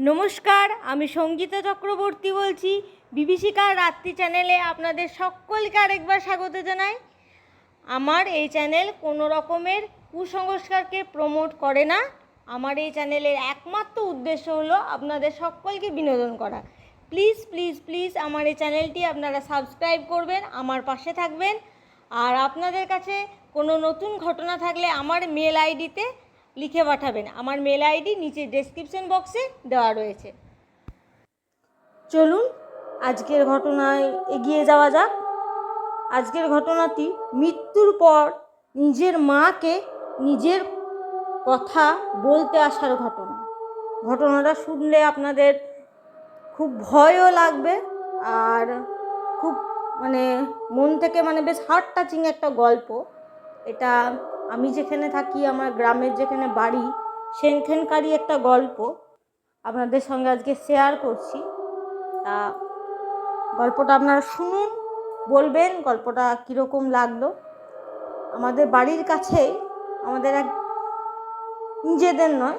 নমস্কার, আমি সঙ্গীতা চক্রবর্তী বলছি। বিভীষিকার রাত্রি চ্যানেলে আপনাদের সকলকে আরেকবার স্বাগত জানাই। আমার এই চ্যানেল কোনো রকমের কুসংস্কারকে প্রমোট করে না। আমার এই চ্যানেলের একমাত্র উদ্দেশ্য হলো আপনাদের সকলকে বিনোদন করা। প্লিজ প্লিজ প্লিজ আমার এই চ্যানেলটি আপনারা সাবস্ক্রাইব করবেন, আমার পাশে থাকবেন। আর আপনাদের কাছে কোনো নতুন ঘটনা থাকলে আমার মেল আইডিতে লিখে পাঠাবেন। আমার মেল আইডি নিচে ডেসক্রিপশন বক্সে দেওয়া রয়েছে। চলুন আজকের ঘটনায় এগিয়ে যাওয়া যাক। আজকের ঘটনাটি মৃত্যুর পর নিজের মাকে নিজের কথা বলতে আসার ঘটনা। ঘটনাটা শুনলে আপনাদের খুব ভয়ও লাগবে আর খুব মন থেকে বেশ হার্ট টাচিং একটা গল্প। এটা আমি যেখানে থাকি, আমার গ্রামের যেখানে বাড়ি, সেখানকারই একটা গল্প আপনাদের সঙ্গে আজকে শেয়ার করছি। তা গল্পটা আপনারা শুনুন, বলবেন গল্পটা কীরকম লাগলো। আমাদের বাড়ির কাছেই আমাদের এক নিজেদের নয়,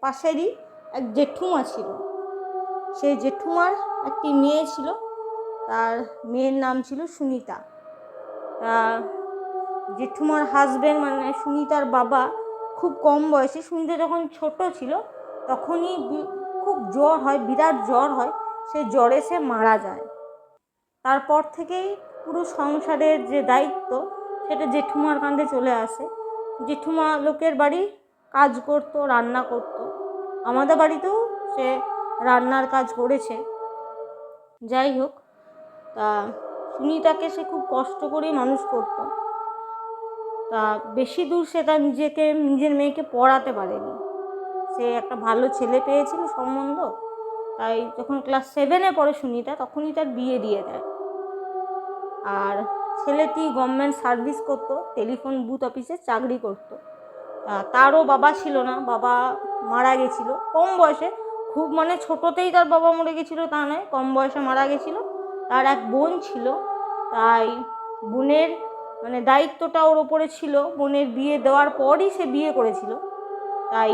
পাশেরই এক জেঠুমা ছিল। সেই জেঠুমার একটি মেয়ে ছিল, তার মেয়ের নাম ছিল সুনিতা। তা জেঠুমার হাজব্যান্ড সুনিতার বাবা খুব কম বয়সে, সুনিতা যখন ছোট ছিল তখনই খুব জ্বর হয়, বিরাট জ্বর হয়। সেই জ্বরে সে মারা যায়। তারপর থেকেই পুরো সংসারের যে দায়িত্ব সেটা জেঠুমার কাঁধে চলে আসে। জেঠুমা লোকের বাড়ি কাজ করতো, রান্না করতো। আমাদের বাড়িতেও সে রান্নার কাজ করেছে। যাই হোক, তা সুনিতাকে সে খুব কষ্ট করেই মানুষ করতো। তা বেশি দূর সে তার নিজের মেয়েকে পড়াতে পারেনি। সে একটা ভালো ছেলে পেয়েছিল সম্বন্ধ, তাই যখন ক্লাস 7-এ পড়ে সুনিতা, তখনই তার বিয়ে দিয়ে দেয়। আর ছেলেটি গভর্নমেন্ট সার্ভিস করতো, টেলিফোন বুথ অফিসে চাকরি করতো। তারও বাবা ছিল না, বাবা মারা গেছিল কম বয়সে। খুব ছোটোতেই তার বাবা মরে গেছিলো তা নয়, কম বয়সে মারা গেছিল। তার এক বোন ছিল, তাই বোনের দায়িত্বটা ওর ওপরে ছিল। বোনের বিয়ে দেওয়ার পরই সে বিয়ে করেছিল, তাই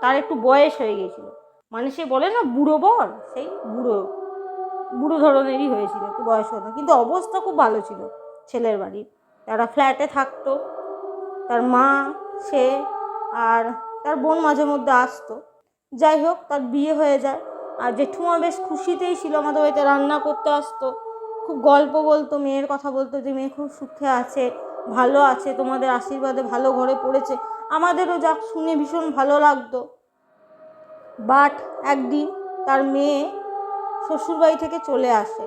তার একটু বয়স হয়ে গেছিলো। সে বলে না বুড়ো বর, সেই বুড়ো ধরনেরই হয়েছিল, একটু বয়স হতো। কিন্তু অবস্থা খুব ভালো ছিল ছেলের বাড়ির। তারা ফ্ল্যাটে থাকতো, তার মা, সে আর তার বোন মাঝে মধ্যে আসতো। যাই হোক, তার বিয়ে হয়ে যায়। আর জেঠুমা বেশ খুশিতেই ছিল, আমাদের বাড়িতে রান্না করতে আসতো, খুব গল্প বলতো, মেয়ের কথা বলতো যে মেয়ে খুব সুখে আছে, ভালো আছে, তোমাদের আশীর্বাদে ভালো ঘরে পড়েছে। আমাদেরও যা শুনে ভীষণ ভালো লাগতো। বাট একদিন তার মেয়ে শ্বশুরবাড়ি থেকে চলে আসে।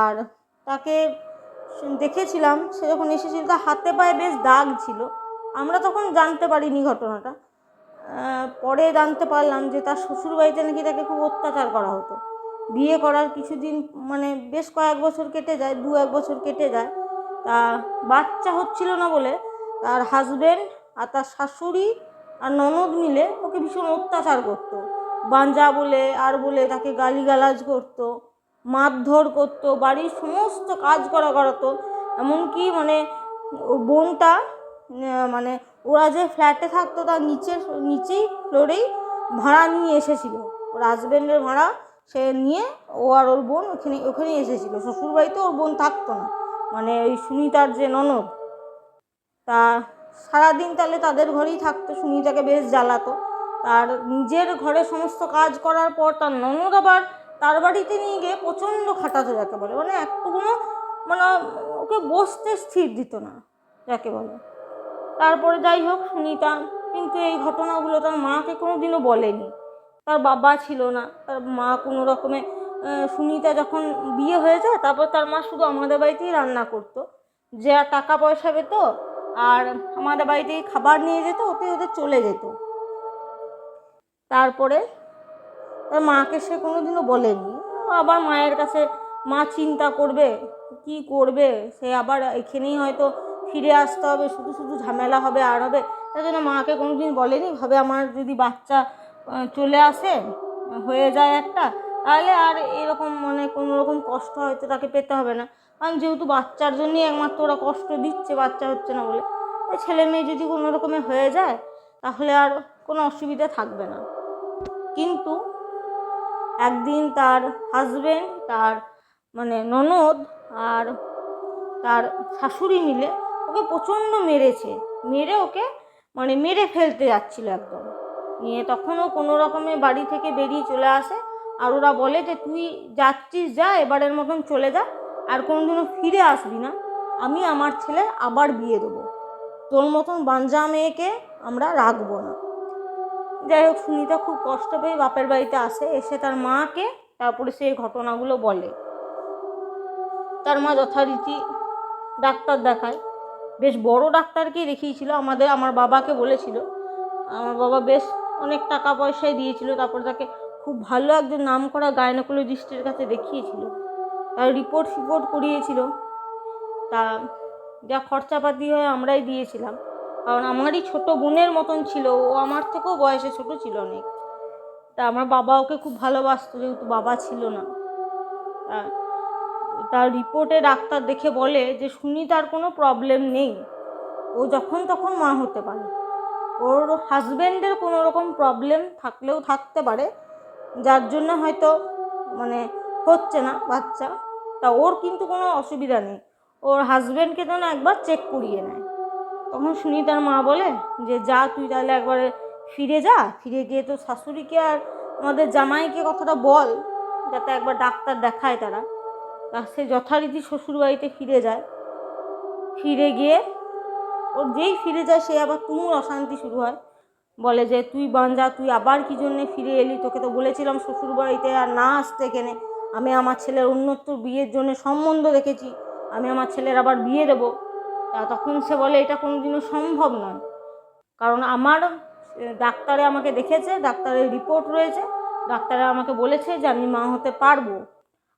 আর তাকে দেখেছিলাম, সে যখন এসেছিল তার হাতে পায়ে বেশ দাগ ছিল। আমরা তখন জানতে পারিনি ঘটনাটা। পরে জানতে পারলাম যে তার শ্বশুরবাড়িতে নাকি তাকে খুব অত্যাচার করা হতো। বিয়ে করার কিছুদিন বেশ কয়েক বছর কেটে যায়, 2-1 বছর কেটে যায়। তা বাচ্চা হচ্ছিল না বলে তার হাজব্যান্ড আর তার শাশুড়ি আর ননদ মিলে ওকে ভীষণ অত্যাচার করতো। বাঞ্জা বলে আর বলে তাকে গালিগালাজ করতো, মারধর করতো, বাড়ির সমস্ত কাজ করাতো। এমনকি বোনটা ওরা যে ফ্ল্যাটে থাকতো তার নিচেই ফ্লোরেই ভাড়া নিয়ে এসেছিল। ওর হাজব্যান্ডের ভাড়া সে নিয়ে ও আর ওর বোন ওখানেই এসেছিলো। শ্বশুরবাড়িতে ওর বোন থাকতো না, ওই সুনিতার যে ননদ, তা সারাদিন তাহলে তাদের ঘরেই থাকতো। সুনিতাকে বেশ জ্বালাতো। তার নিজের ঘরে সমস্ত কাজ করার পর তার ননদ আবার তার বাড়িতে নিয়ে গিয়ে প্রচণ্ড খাটাতো, যাকে বলে একটুকুনো ওকে বসতে স্থির দিত না, যাকে বলে। তারপরে যাই হোক, সুনিতা কিন্তু এই ঘটনাগুলো তার মাকে কোনো দিনও বলেনি। তার বাবা ছিল না, তার মা কোনো রকমে সুনিতা যখন বিয়ে হয়ে যায় তারপর তার মা শুধু আমাদের বাড়িতেই রান্না করতো। যে টাকা পয়সা পেত আর আমাদের বাড়িতেই খাবার নিয়ে যেত, ওদের চলে যেত। তারপরে তার মাকে সে কোনো দিনও বলেনি। আবার মায়ের কাছে মা চিন্তা করবে, কি করবে, সে আবার এখানেই হয়তো ফিরে আসতে হবে, শুধু শুধু ঝামেলা হবে আর হবে। তাই জন্য মাকে কোনো দিন বলেনি। ভাবে আমার যদি বাচ্চা চলে আসে, হয়ে যায় একটা, তাহলে আর এরকম কোনো রকম কষ্ট হয়তো তাকে পেতে হবে না। কারণ যেহেতু বাচ্চার জন্যই একমাত্র ওরা কষ্ট দিচ্ছে, বাচ্চা হচ্ছে না বলে। তাই ছেলে মেয়ে যদি কোনো রকমে হয়ে যায় তাহলে আর কোনো অসুবিধা থাকবে না। কিন্তু একদিন তার হাজবেন্ড, তার ননদ আর তার শাশুড়ি মিলে ওকে প্রচণ্ড মেরেছে, মেরে ওকে মেরে ফেলতে যাচ্ছিল একদম। নিয়ে তখনও কোনো রকমে বাড়ি থেকে বেরিয়ে চলে আসে। আর ওরা বলে যে তুই যাচ্ছিস যা, এবারের মতন চলে যা, আর কোনোদিনও ফিরে আসবি না, আমি আমার ছেলের আবার বিয়ে দেবো, তোর মতন বাঞ্জা মেয়েকে আমরা রাখবো না। যাই হোক, সুনিতা খুব কষ্ট পেয়ে বাপের বাড়িতে আসে, এসে তার মাকে তারপরে সেই ঘটনাগুলো বলে। তার মা যথারীতি ডাক্তার দেখায়, বেশ বড় ডাক্তারকেই দেখিয়েছিল। আমার বাবাকে বলেছিল, আমার বাবা বেশ অনেক টাকা পয়সায় দিয়েছিল, তারপর তাকে খুব ভালো একজন নাম করা গাইনোকোলজিস্টের কাছে দেখিয়েছিল, তার রিপোর্ট করিয়েছিল। তা যা খরচাপাতি হয় আমরাই দিয়েছিলাম, কারণ আমারই ছোট বোনের মতন ছিল, ও আমার থেকেও বয়সে ছোট ছিল অনেক। তা আমার বাবা ওকে খুব ভালোবাসতো, যেহেতু বাবা ছিল না। তার রিপোর্টে ডাক্তার দেখে বলে যে সুনিতার কোনো প্রবলেম নেই, ও যখন তখন মা হতে পারে। ওর হাজব্যান্ডের কোনো রকম প্রবলেম থাকলেও থাকতে পারে, যার জন্য হয়তো হচ্ছে না বাচ্চা। তা ওর কিন্তু কোনো অসুবিধা নেই, ওর হাজব্যান্ডকে যেন একবার চেক করিয়ে নেয়। তখন সুনিতার মা বলে যে যা, তুই তাহলে একবারে ফিরে যা, ফিরে গিয়ে তো শাশুড়িকে আর আমাদের জামাইকে কথাটা বল, যাতে একবার ডাক্তার দেখায় তারা। তা সে যথারীতি শ্বশুরবাড়িতে ফিরে যায়। ফিরে গিয়ে ওর যেই ফিরে যায়, সে আবার তুমুল অশান্তি শুরু হয়। বলে যে তুই বাঞ্জা, তুই আবার কী জন্যে ফিরে এলি, তোকে তো বলেছিলাম শ্বশুরবাড়িতে আর না আসতে এখানে, আমি আমার ছেলের অন্যত্র বিয়ের জন্য সম্বন্ধ রেখেছি, আমি আমার ছেলের আবার বিয়ে দেবো। তা তখন সে বলে এটা কোনোদিনও সম্ভব নয়, কারণ আমার ডাক্তারে আমাকে দেখেছে, ডাক্তারের রিপোর্ট রয়েছে, ডাক্তারে আমাকে বলেছে যে আমি মা হতে পারবো,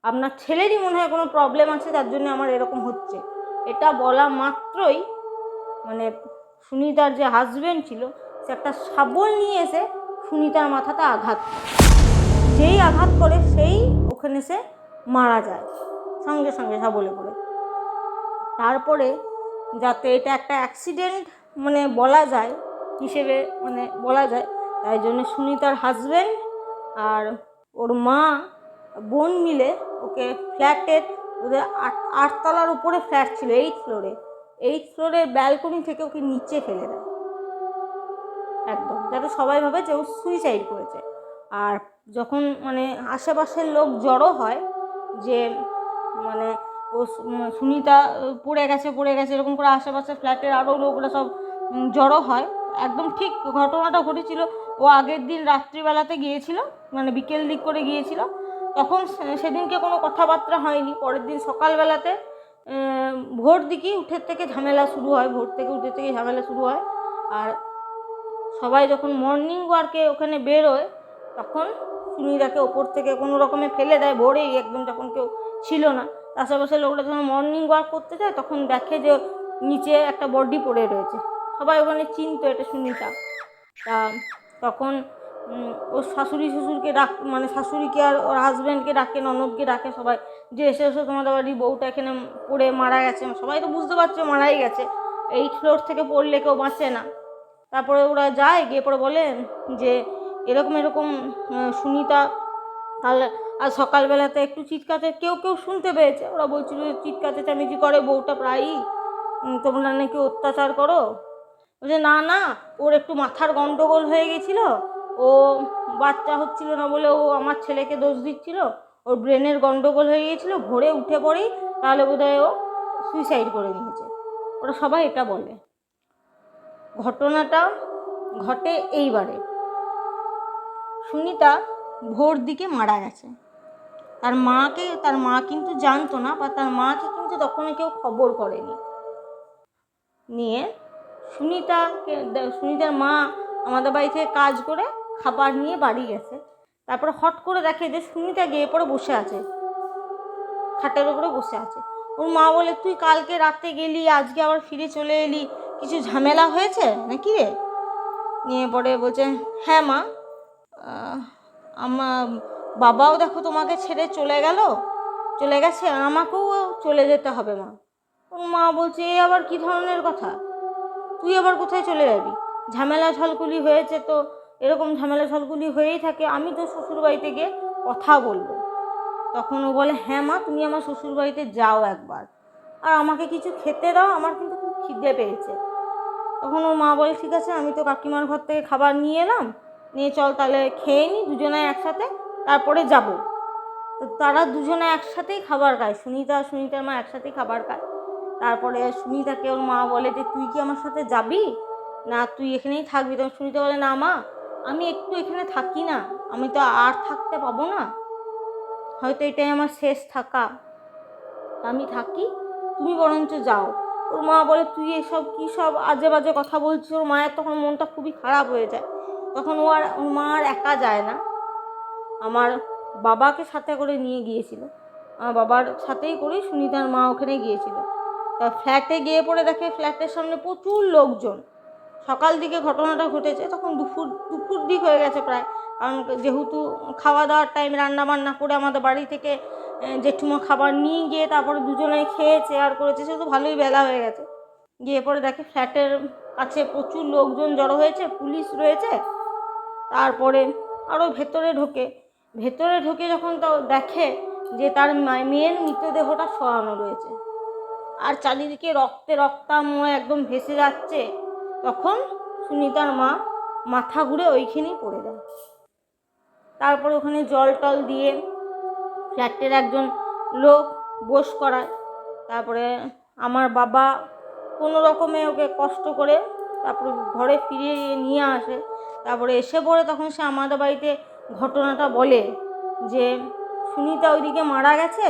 আপনার ছেলেরই মনে হয় কোনো প্রবলেম আছে, যার জন্য আমার এরকম হচ্ছে। এটা বলা মাত্রই সুনিতার যে হাজব্যান্ড ছিল, সে একটা শাবল নিয়ে এসে সুনিতার মাথাতে আঘাত করে। যেই আঘাত করে সেই ওখানে সে মারা যায় সঙ্গে সঙ্গে শাবলে করে। তারপরে যাতে এটা একটা অ্যাক্সিডেন্ট বলা যায় হিসেবে বলা যায়, তাই জন্য সুনিতার হাজব্যান্ড আর ওর মা বোন মিলে ওকে ওদের 8 তলার উপরে ফ্ল্যাট ছিল, 8 ফ্লোরের ব্যালকনি থেকে ওকে নিচে ফেলে দেয় একদম, যাতে সবাই ভাবে যে ও সুইসাইড করেছে। আর যখন আশেপাশের লোক জড়ো হয় যে ও সুনিতা পড়ে গেছে এরকম করে, আশেপাশে ফ্ল্যাটের আরও লোকরা সব জড়ো হয়। একদম ঠিক ঘটনাটা ঘটেছিল, ও আগের দিন রাত্রিবেলাতে গিয়েছিল, বিকেল দিক করে গিয়েছিল, তখন সেদিনকে কোনো কথাবার্তা হয়নি। পরের দিন সকালবেলাতে ভোর দিকেই উঠে থেকে ঝামেলা শুরু হয়। আর সবাই যখন মর্নিং ওয়ার্কে ওখানে বেরোয়, তখন সুনিতাকে ওপর থেকে কোনো রকমে ফেলে দেয় ভোরেই, একদম যখন কেউ ছিল না। আশেপাশের লোকরা যখন মর্নিং ওয়াক করতে যায়, তখন দেখে যে নিচে একটা বডি পড়ে রয়েছে। সবাই ওখানে চিনতো এটা সুনিতা। তা তখন ওর শ্বশুরকে শাশুড়িকে আর ওর হাজব্যান্ডকে ডাকে, ননদকে ডাকে, সবাই যে এসে তোমাদের বাড়ির বউটা এখানে পড়ে মারা গেছে। সবাই তো বুঝতে পারছে মারাই গেছে, 8 ফ্লোর থেকে পড়লে কেউ বাঁচে না। তারপরে ওরা যায়, গিয়ে পরে বলে যে এরকম সুনিতা কাল আর সকালবেলাতে একটু চিৎকাতে কেউ শুনতে পেয়েছে। ওরা বলছিল চিৎকাতে চামিচি করে, বউটা প্রায়ই, তোমরা নাকি অত্যাচার করো। বলছে না, ওর একটু মাথার গন্ডগোল হয়ে গেছিল, ও বাচ্চা হচ্ছিল না বলে ও আমার ছেলেকে দোষ দিচ্ছিল, ওর ব্রেনের গন্ডগোল হয়ে গিয়েছিল, ভোরে উঠে পড়েই তাহলে বোধহয় ও সুইসাইড করে নিয়েছে। ওরা সবাই এটা বলে। ঘটনাটা ঘটে এইবারে, সুনিতা ভোর দিকে মারা গেছে। তার মা কিন্তু জানতো না, বা তার মাকে কিন্তু তখন কেউ খবর করেনি। নিয়ে সুনিতার মা আমাদের বাড়ি থেকে কাজ করে খাবার নিয়ে বাড়ি গেছে। তারপরে হট করে দেখে যে সুনিতা গিয়ে পড়ে বসে আছে, খাটের উপরে বসে আছে। ওর মা বলে তুই কালকে রাতে গেলি, আজকে আবার ফিরে চলে এলি, কিছু ঝামেলা হয়েছে নাকি রে? নিয়ে পরে বলছে হ্যাঁ মা, আমার বাবাও দেখো তোমাকে ছেড়ে চলে গেছে, আমাকেও চলে যেতে হবে মা। ওর মা বলছে এ আবার কি ধরনের কথা, তুই আবার কোথায় চলে যাবি? ঝামেলা ঝলকুলি হয়েছে তো এরকম ঝামেলা সলগুলি হয়েই থাকে, আমি তো শ্বশুরবাড়িতে গিয়ে কথা বলবো। তখন ও বলে, হ্যাঁ মা, তুমি আমার শ্বশুরবাড়িতে যাও একবার, আর আমাকে কিছু খেতে দাও, আমার কিন্তু খুব খিদে পেয়েছে। তখন ওর মা বলে, ঠিক আছে, আমি তো কাকিমার ঘর থেকে খাবার নিয়ে এলাম, নিয়ে চল তাহলে খেয়ে নিই দুজনে একসাথে, তারপরে যাব। তো তারা দুজনে একসাথেই খাবার খায়, সুনিতা আর সুনিতার মা একসাথেই খাবার খায়। তারপরে সুনিতাকে ওর মা বলে যে, তুই কি আমার সাথে যাবি না তুই এখানেই থাকবি? তখন সুনিতা বলে, না মা, আমি একটু এখানে থাকি না, আমি তো আর থাকতে পাবো না, হয়তো এটাই আমার শেষ থাকা, আমি থাকি, তুমি বরঞ্চ যাও। ওর মা বলে, তুই এসব কী সব আজে বাজে কথা বলছিস? ওর মায়ের তখন মনটা খুবই খারাপ হয়ে যায়। তখন ওর মা আর একা যায় না, আমার বাবাকে সাথে করে নিয়ে গিয়েছিল, আমার বাবার সাথেই করে সুনিতার মা ওখানে গিয়েছিল। তা ফ্ল্যাটে গিয়ে পড়ে দেখে ফ্ল্যাটের সামনে প্রচুর লোকজন। সকাল দিকে ঘটনাটা ঘটেছে, তখন দুপুর দিক হয়ে গেছে প্রায়, কারণ যেহেতু খাওয়া দাওয়ার টাইম, রান্না বান্না করে আমাদের বাড়ি থেকে জেঠুমা খাবার নিয়ে গিয়ে তারপরে দুজনে খেয়েছে আর করেছে, সেহেতু ভালোই বেলা হয়ে গেছে। গিয়ে পরে দেখে ফ্ল্যাটের কাছে প্রচুর লোকজন জড়ো হয়েছে, পুলিশ রয়েছে। তারপরে আরও ভেতরে ঢোকে যখন তাও দেখে যে তার মেয়ের মৃতদেহটা শোয়ানো রয়েছে, আর চারিদিকে রক্তাময় একদম ভেসে যাচ্ছে। তখন সুনিতার মা মাথা ঘুরে ওইখানেই পড়ে যায়। তারপরে ওখানে জল টল দিয়ে ফ্ল্যাটের একজন লোক বস করায়। তারপরে আমার বাবা কোনো রকমে ওকে কষ্ট করে তারপরে ঘরে ফিরিয়ে নিয়ে আসে। তারপরে এসে পড়ে তখন সে আমাদের বাড়িতে ঘটনাটা বলে যে, সুনিতা ওইদিকে মারা গেছে,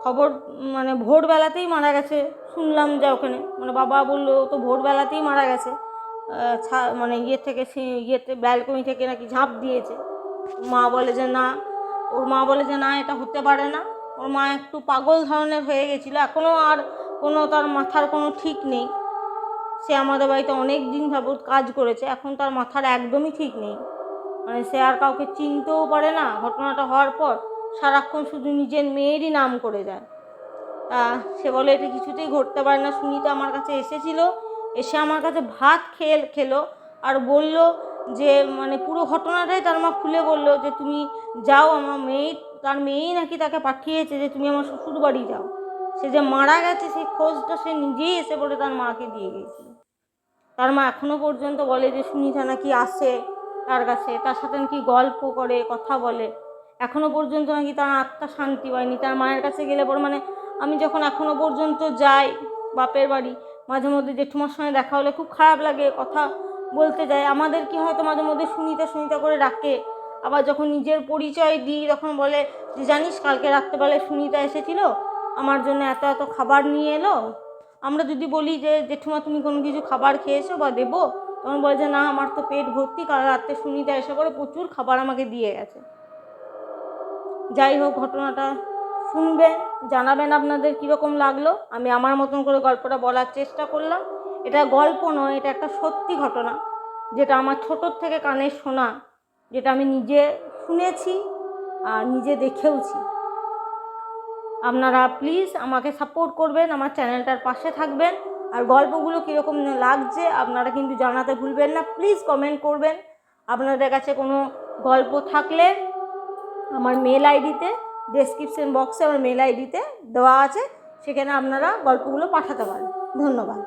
খবর মানে ভোরবেলাতেই মারা গেছে শুনলাম, যে ওখানে মানে বাবা বললো তো ভোরবেলাতেই মারা গেছে, মানে ইয়েতে ব্যালকনি থেকে নাকি ঝাঁপ দিয়েছে। মা বলে যে না, ওর মা বলে যে না, এটা হতে পারে না, ওর মা একটু পাগল ধরনের হয়ে গেছিলো, এখনও আর কোনো তার মাথার কোনো ঠিক নেই। সে আমাদের বাড়িতে অনেক দিন যাবৎ কাজ করেছে, এখন তার মাথার একদমই ঠিক নেই, মানে সে আর কাউকে চিনতেও পারে না। ঘটনাটা হওয়ার পর সারাক্ষণ শুধু নিজের মেয়েরই নাম করে যায়। তা সে বলে এটা কিছুতেই ঘটতে পারে না। সুনিতা আমার কাছে এসেছিলো, এসে আমার কাছে ভাত খেলো আর বলল যে, মানে পুরো ঘটনাটাই তার মা খুলে বললো যে, তুমি যাও, তার মেয়েই নাকি তাকে পাঠিয়েছে যে তুমি আমার শ্বশুর বাড়ি যাও। সে যে মারা গেছে সেই খোঁজটা সে নিজেই এসে বলে তার মাকে দিয়ে গিয়েছিল। তার মা এখনও পর্যন্ত বলে যে সুনিতা নাকি আসে তার কাছে, তার সাথে নাকি গল্প করে, কথা বলে, এখনও পর্যন্ত নাকি তার আত্মা শান্তি পায়নি। তার মায়ের কাছে গেলে পরে মানে আমি যখন এখনও পর্যন্ত যাই বাপের বাড়ি, মাঝে মধ্যে জেঠুমার সঙ্গে দেখা হলে খুব খারাপ লাগে, কথা বলতে যাই। আমাদের কি হয়তো মাঝে মধ্যে সুনিতা করে ডাকে, আবার যখন নিজের পরিচয় দিই তখন বলে যে, জানিস কালকে রাত্রেবেলায় সুনিতা এসেছিলো, আমার জন্য এত এত খাবার নিয়ে এলো। আমরা যদি বলি যে জেঠুমা তুমি কোনো কিছু খাবার খেয়েছো বা দেবো, তখন বলে যে না, আমার তো পেট ভর্তি, কাল রাত্রে সুনিতা এসে পরে প্রচুর খাবার আমাকে দিয়ে গেছে। যাই হোক, ঘটনাটা শুনবেন, জানাবেন আপনাদের কীরকম লাগলো। আমি আমার মতন করে গল্পটা বলার চেষ্টা করলাম। এটা গল্প নয়, এটা একটা সত্যি ঘটনা, যেটা আমার ছোটোর থেকে কানে শোনা, যেটা আমি নিজে শুনেছি আর নিজে দেখেওছি। আপনারা প্লিজ আমাকে সাপোর্ট করবেন, আমার চ্যানেলটার পাশে থাকবেন, আর গল্পগুলো কীরকম লাগছে আপনারা কিন্তু জানাতে ভুলবেন না। প্লিজ কমেন্ট করবেন। আপনাদের কাছে কোনো গল্প থাকলে আমার মেল আইডিতে, ডেসক্রিপশন বক্সে আমার মেল আইডিতে দেওয়া আছে, সেখানে আপনারা গল্পগুলো পাঠাতে পারেন। ধন্যবাদ।